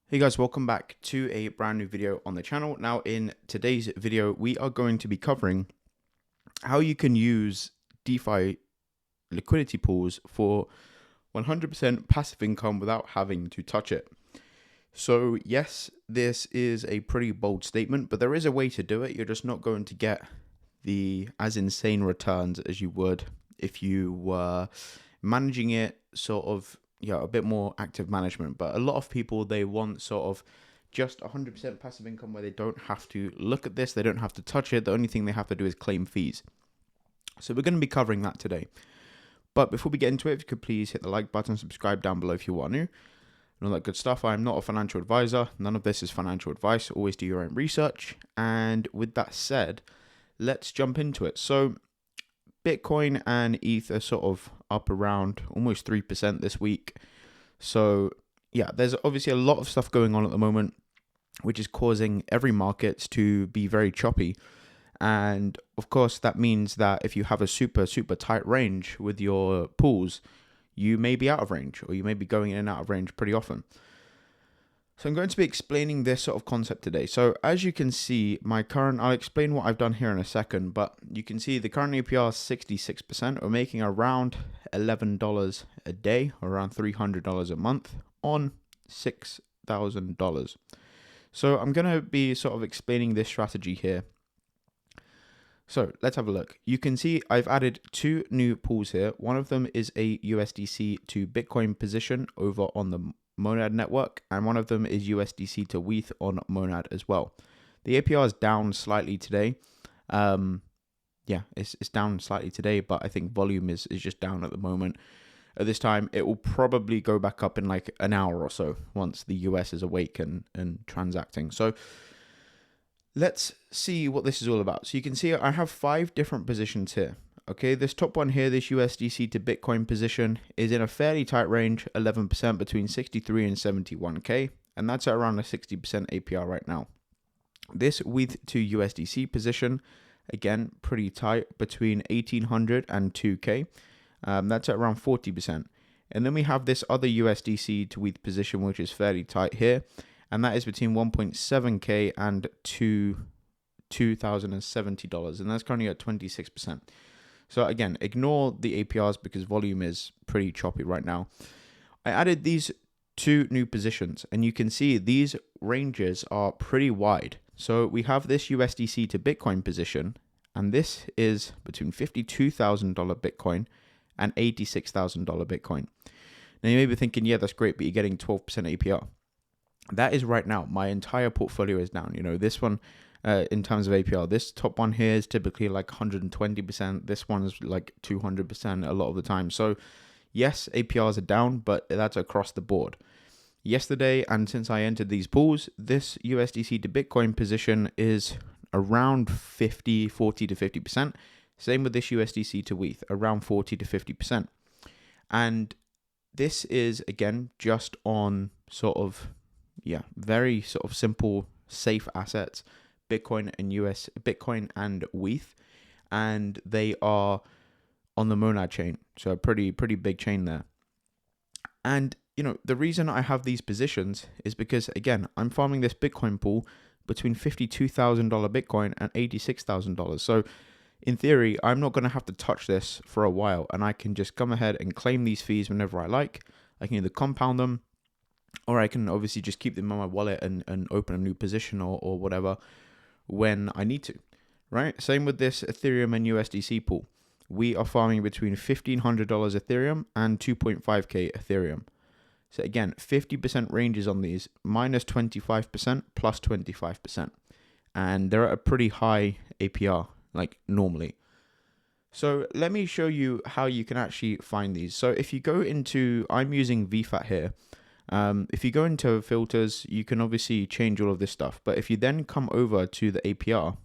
Hey guys, welcome back to a brand new video on the channel. Now in today's video, we are going to be covering how you can use DeFi liquidity pools for 100% passive income without having to touch it. So yes, this is a pretty bold statement, but there is a way to do it. You're just not going to get the as insane returns as you would if you were managing it a bit more active management. But a lot of people, they want sort of just 100% passive income where they don't have to look at this, they don't have to touch it. The only thing they have to do is claim fees. So we're going to be covering that today. But before we get into it, if you could please hit the like button, subscribe down below if you are new, and all that good stuff. I'm not a financial advisor. None of this is financial advice. Always do your own research. And with that said, let's jump into it. So Bitcoin and ETH are sort of up around almost 3% this week. So yeah, there's obviously a lot of stuff going on at the moment, which is causing every market to be very choppy. And of course, that means that if you have a super tight range with your pools, you may be out of range, or you may be going in and out of range pretty often. So I'm going to be explaining this sort of concept today. So as you can see, I'll explain what I've done here in a second, but you can see the current APR is 66%. We're making around $11 a day, or around $300 a month on $6,000. So I'm going to be sort of explaining this strategy here. So let's have a look. You can see I've added two new pools here. One of them is a USDC to Bitcoin position over on the Monad network, and one of them is USDC to ETH on Monad as well. The APR is down slightly today. It's down slightly today, but I think volume is just down at the moment. At this time, it will probably go back up in like an hour or so once the US is awake and transacting. So let's see what this is all about. So you can see I have 5 different positions here. Okay, this top one here, this USDC to Bitcoin position, is in a fairly tight range, 11% between 63 and 71K, and that's at around a 60% APR right now. This ETH to USDC position, again, pretty tight, between 1800 and 2K. That's at around 40%. And then we have this other USDC to ETH position, which is fairly tight here, and that is between 1.7K and $2,070, and that's currently at 26%. So again, ignore the APRs because volume is pretty choppy right now. I added these 2 new positions, and you can see these ranges are pretty wide. So we have this USDC to Bitcoin position, and this is between $52,000 Bitcoin and $86,000 Bitcoin. Now you may be thinking, yeah, that's great, but you're getting 12% APR. That is right now. My entire portfolio is down. This one, in terms of APR, this top one here is typically like 120%. This one is like 200% a lot of the time. So yes, APRs are down, but that's across the board. Yesterday, and since I entered these pools, this USDC to Bitcoin position is around 40 to 50%. Same with this USDC to ETH, around 40 to 50%. And this is, again, just on very sort of simple, safe assets, Bitcoin and ETH, and they are on the Monad chain, so a pretty big chain there. And the reason I have these positions is because, again, I'm farming this Bitcoin pool between $52,000 Bitcoin and $86,000. So in theory, I'm not going to have to touch this for a while, and I can just come ahead and claim these fees whenever I like. I can either compound them, or I can obviously just keep them on my wallet and open a new position or whatever when I need to, right? Same with this Ethereum and USDC pool. We are farming between $1,500 Ethereum and 2.5K Ethereum. So again, 50% ranges on these, minus 25%, plus 25%. And they're at a pretty high APR, like normally. So let me show you how you can actually find these. So if you go into, I'm using VFAT here. If you go into filters, you can obviously change all of this stuff. But if you then come over to the APR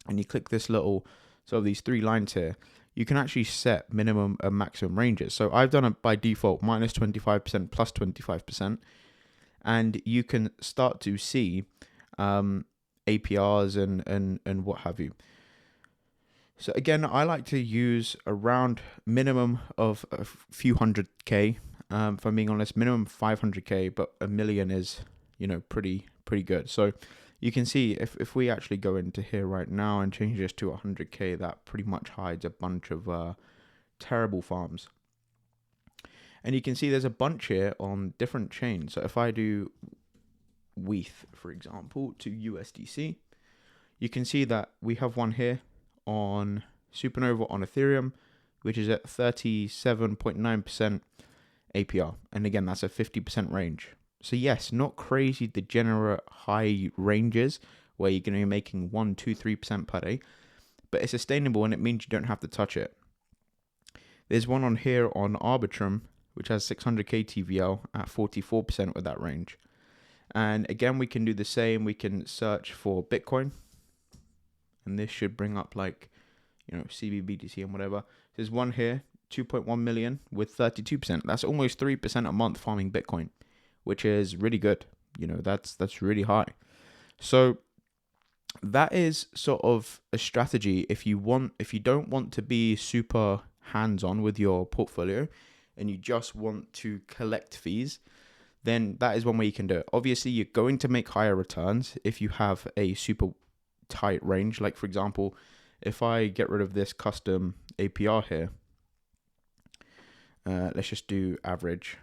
and you click this little, so these 3 lines here, you can actually set minimum and maximum ranges. So I've done it by default, minus 25%, plus 25%. And you can start to see APRs and what have you. So again, I like to use around minimum of a few hundred K. If I'm being honest, minimum 500K, but a million is pretty good. So you can see if we actually go into here right now and change this to 100k, that pretty much hides a bunch of terrible farms. And you can see there's a bunch here on different chains. So if I do WETH, for example, to USDC, you can see that we have one here on Supernova on Ethereum, which is at 37.9% APR. And again, that's a 50% range. So yes, not crazy degenerate high ranges where you're going to be making 1, 2, 3% per day, but it's sustainable and it means you don't have to touch it. There's one on here on Arbitrum, which has 600k TVL at 44% with that range. And again, we can do the same. We can search for Bitcoin, and this should bring up like, CBBTC and whatever. There's one here, 2.1 million with 32%. That's almost 3% a month farming Bitcoin, which is really good. That's really high. So that is sort of a strategy if you don't want to be super hands-on with your portfolio and you just want to collect fees, then that is one way you can do it. Obviously, you're going to make higher returns if you have a super tight range. Like, for example, if I get rid of this custom APR here, let's just do average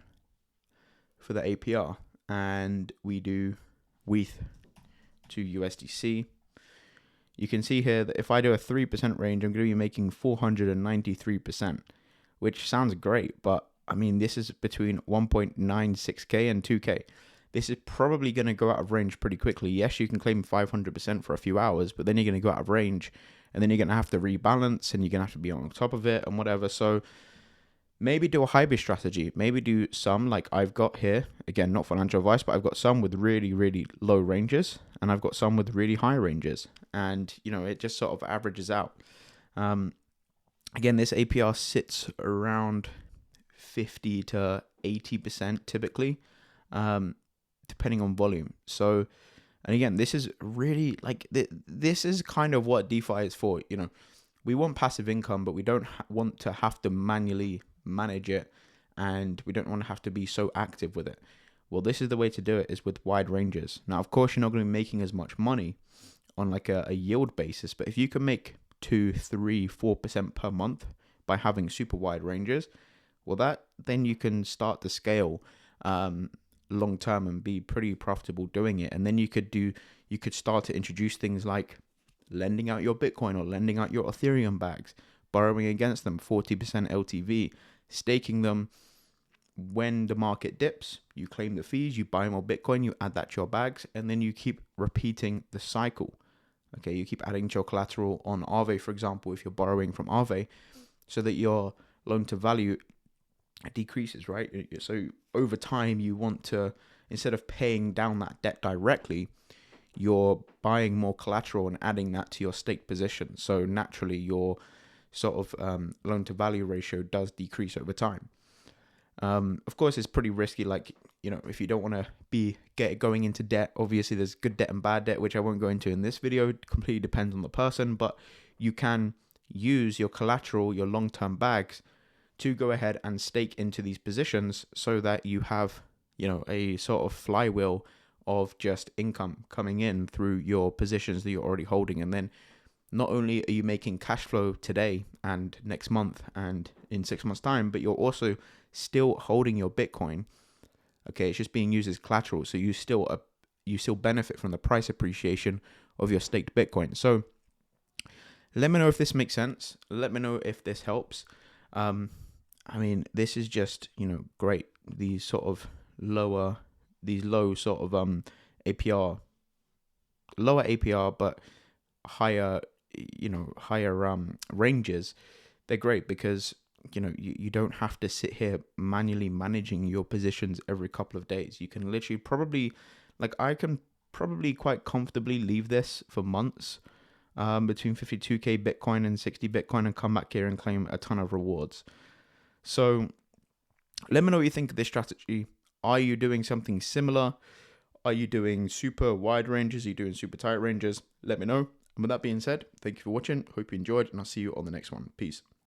for the APR, and we do WETH to USDC. You can see here that if I do a 3% range, I'm going to be making 493%, which sounds great, but I mean, this is between 1.96k and 2k. This is probably going to go out of range pretty quickly. Yes, you can claim 500% for a few hours, but then you're going to go out of range, and then you're going to have to rebalance, and you're going to have to be on top of it and whatever. So maybe do a hybrid strategy. Maybe do some like I've got here. Again, not financial advice, but I've got some with really, really low ranges, and I've got some with really high ranges. And, it just sort of averages out. Again, this APR sits around 50 to 80% typically, depending on volume. So, and again, this is really like, this is kind of what DeFi is for. We want passive income, but we don't want to have to manually manage it, and we don't want to have to be so active with it. Well, this is the way to do it, is with wide ranges. Now, of course, you're not going to be making as much money on like a yield basis, but if you can make 2, 3, 4% per month by having super wide ranges, well, then you can start to scale long term and be pretty profitable doing it. And then you could start to introduce things like lending out your Bitcoin or lending out your Ethereum bags, borrowing against them 40% LTV, staking them. When the market dips, you claim the fees, you buy more Bitcoin, you add that to your bags, and then you keep repeating the cycle. Okay, you keep adding to your collateral on Aave, for example, if you're borrowing from Aave, so that your loan to value decreases, right? So over time, you want to, instead of paying down that debt directly, you're buying more collateral and adding that to your stake position. So naturally, your sort of loan to value ratio does decrease over time. Of course, it's pretty risky. Like, if you don't want to get going into debt, obviously there's good debt and bad debt, which I won't go into in this video. It completely depends on the person, but you can use your collateral, your long-term bags, to go ahead and stake into these positions so that you have, a sort of flywheel of just income coming in through your positions that you're already holding. And then not only are you making cash flow today and next month and in 6 months' time, but you're also still holding your Bitcoin. Okay, it's just being used as collateral, so you still benefit from the price appreciation of your staked Bitcoin. So let me know if this makes sense. Let me know if this helps. I mean, this is just, great. These low sort of APR, lower APR, but higher ranges. They're great because, you don't have to sit here manually managing your positions every couple of days. You can literally I can probably quite comfortably leave this for months, between 52k Bitcoin and 60 Bitcoin, and come back here and claim a ton of rewards. So let me know what you think of this strategy. Are you doing something similar? Are you doing super wide ranges? Are you doing super tight ranges? Let me know. And with that being said, thank you for watching. Hope you enjoyed, and I'll see you on the next one. Peace.